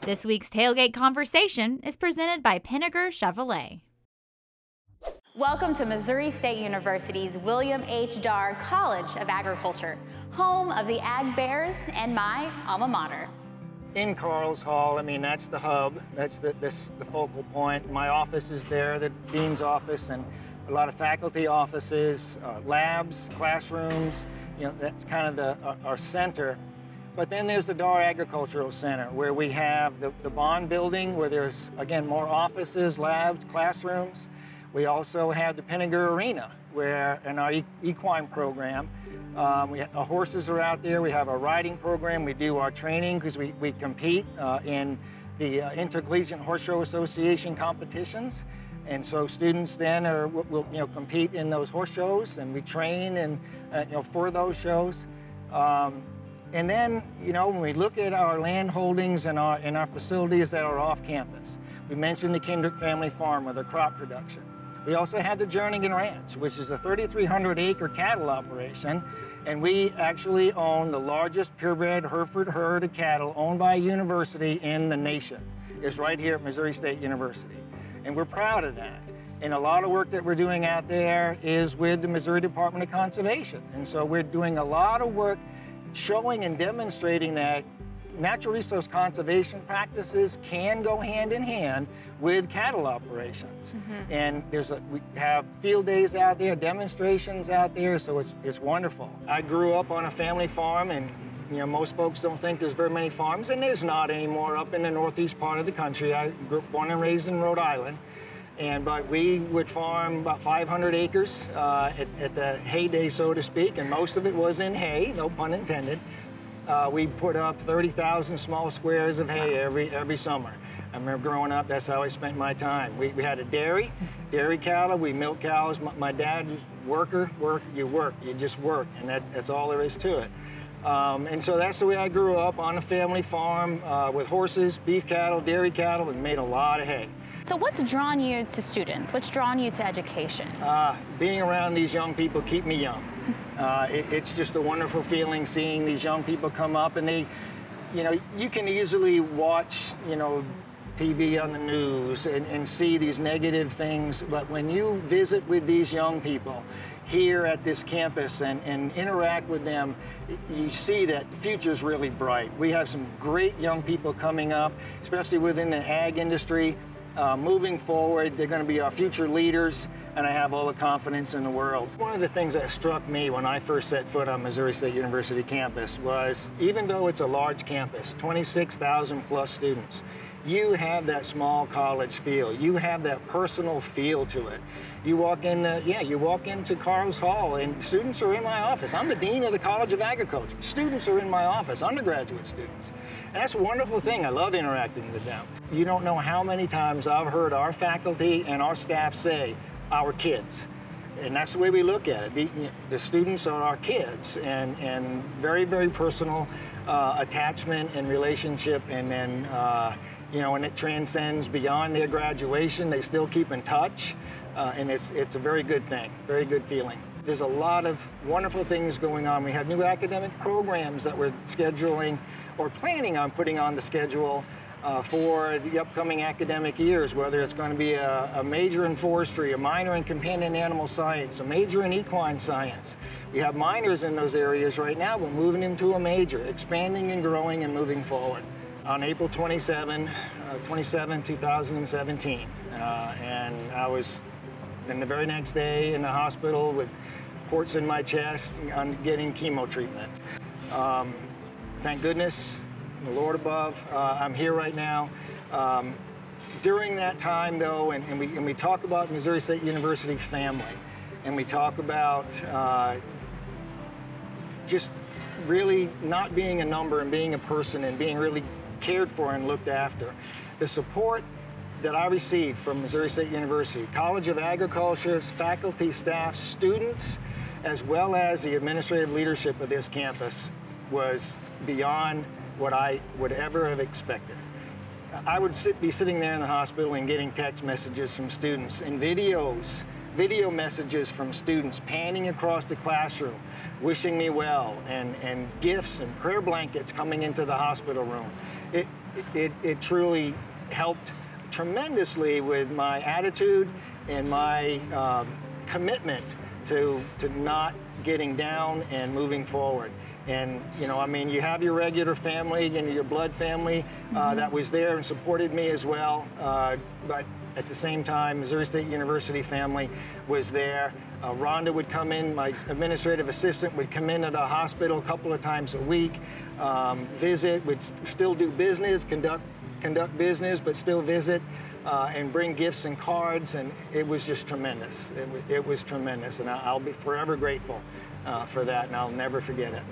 This week's Tailgate Conversation is presented by Pinnaker Chevrolet. Welcome to Missouri State University's William H. Darr College of Agriculture, home of the Ag Bears and my alma mater. In Carl's Hall, I mean, that's the hub, that's the focal point. My office is there, the dean's office, and a lot of faculty offices, labs, classrooms, you know, that's kind of our center. But then there's the Darr Agricultural Center, where we have the Bond building, where there's, again, more offices, labs, classrooms. We also have the Pinnaker Arena, where in our equine program, our horses are out there. We have a riding program. We do our training because we compete in the Intercollegiate Horse Show Association competitions. And so students then will compete in those horse shows, and we train and for those shows. And then, when we look at our land holdings and our facilities that are off campus, we mentioned the Kendrick family farm with their crop production. We also had the Jernigan Ranch, which is a 3,300-acre cattle operation, and we actually own the largest purebred Hereford herd of cattle owned by a university in the nation. It's right here at Missouri State University, and we're proud of that. And a lot of work that we're doing out there is with the Missouri Department of Conservation, and so we're doing a lot of work showing and demonstrating that natural resource conservation practices can go hand in hand with cattle operations. Mm-hmm. And we have field days out there, demonstrations out there, so it's wonderful. I grew up on a family farm, and most folks don't think there's very many farms, and there's not anymore up in the northeast part of the country. I grew up, born and raised in Rhode Island. But we would farm about 500 acres at the heyday, so to speak, and most of it was in hay, no pun intended. We put up 30,000 small squares of hay every summer. I remember growing up, that's how I spent my time. We had a dairy cattle, we milk cows. My dad was worker, you just work, and that's all there is to it. And so that's the way I grew up, on a family farm with horses, beef cattle, dairy cattle, and made a lot of hay. So what's drawn you to students? What's drawn you to education? Being around these young people keep me young. It's just a wonderful feeling seeing these young people come up, and they, you can easily watch, TV on the news and see these negative things, but when you visit with these young people here at this campus and interact with them, you see that the future's really bright. We have some great young people coming up, especially within the ag industry. Moving forward, they're going to be our future leaders, and I have all the confidence in the world. One of the things that struck me when I first set foot on Missouri State University campus was, even though it's a large campus, 26,000 plus students, you have that small college feel. You have that personal feel to it. You walk into Carl's Hall, and students are in my office. I'm the dean of the College of Agriculture. Students are in my office, undergraduate students. And that's a wonderful thing. I love interacting with them. You don't know how many times I've heard our faculty and our staff say, our kids. And that's the way we look at it. The students are our kids, and very, very personal attachment and relationship, and then and it transcends beyond their graduation. They still keep in touch, and it's a very good thing, very good feeling. There's a lot of wonderful things going on. We have new academic programs that we're scheduling or planning on putting on the schedule for the upcoming academic years, whether it's going to be a major in forestry, a minor in companion animal science, a major in equine science. We have minors in those areas right now, but moving into a major, expanding and growing and moving forward. On April 27, 2017, and I was then the very next day in the hospital with ports in my chest on getting chemo treatment. Thank goodness, the Lord above, I'm here right now. During that time, though, and we talk about Missouri State University family, and we talk about just really not being a number and being a person and being really cared for and looked after. The support that I received from Missouri State University, College of Agriculture's faculty, staff, students, as well as the administrative leadership of this campus was beyond what I would ever have expected. I would be sitting there in the hospital and getting text messages from students and video messages from students panning across the classroom, wishing me well, and gifts and prayer blankets coming into the hospital room. it truly helped tremendously with my attitude and my commitment to not getting down and moving forward. And, you know, I mean, you have your regular family and your blood family that was there and supported me as well. But at the same time, Missouri State University family was there. Rhonda would come in, my administrative assistant would come in at the hospital a couple of times a week, visit, would still do business, conduct business, but still visit and bring gifts and cards, and it was just tremendous. It was tremendous, and I'll be forever grateful for that, and I'll never forget it.